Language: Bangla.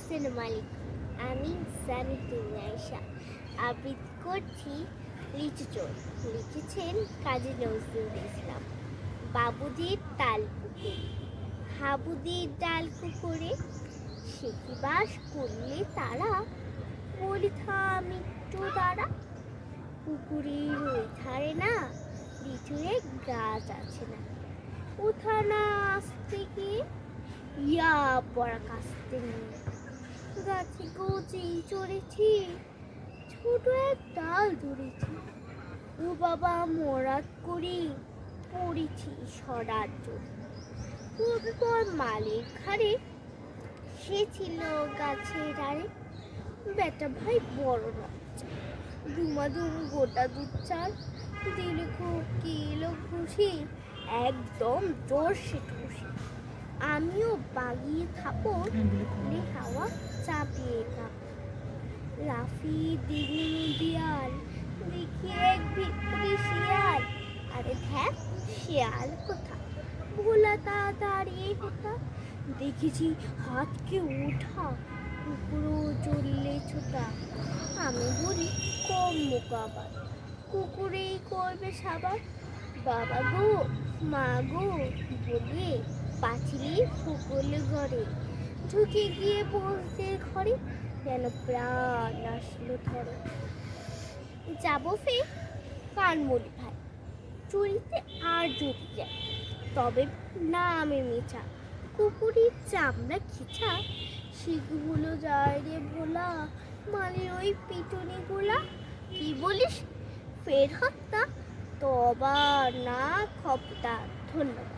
আসসালামু আলাইকুম। আমি সামিতুল আয়েশা আবৃত্তি করছি লিচু চোর। লিখেছেন কাজী নজরুল ইসলাম। বাবুদের তাল পুকুরে, হাবুদের ডাল পুকুরে, সে কি বাস করলে তারা, বলি থাম একটু দাঁড়া। পুকুরের ওই ধারে না লিচুর গাছ আছে না, উঠা না আসতে গিয়ে ইয়া পড়া কাস্তে নিয়ে গাছে গোচে চড়েছি, ছোট এক ডাল ধরেছি। ও বাবা মরাত করি পড়েছি সরার জন্য। পর মালিক ঘাড়ে, সে ছিল গাছের আড়ে। বেটা ভাই বড় লজ্জা, ধুমাধুম গোটা দুধ চাল দিলে খুব কিলো খুশি, একদম জোর সে খুশি। আমিও বাগিয়ে থাপড় দিলে হাওয়া চাপিয়ে কাপড়। লাফিয়ে দিঘি দিয়াল, দেখি এক ভিতরি শিয়াল। আরে ধ্যাত, শিয়াল কোথা, ভোলা তাড়াতাড়ি কোথা। দেখেছি হাতকে উঠা, কুকুরও চললে ছোটা। আমি বলি কম মোকাবার, কুকুরেই করবে সাবার। বাবা গো মা গো বলে পাঁচিলে ফুকল ঘরে, ঢুকে গিয়ে বসতে ঘরে, যেন প্রাণ আসলো ধরে। যাবো ফের কানমনি ভাই, চুরিতে আর যদি যায়, তবে না আমি মিছা। কুকুরের চামড়া খিচা, সেগুলো যায় রে ভোলা, মালের ওই পিটুনি গোলা। কি বলিস ফের হত্যা, তবা না খপ্তা। ধন্যবাদ।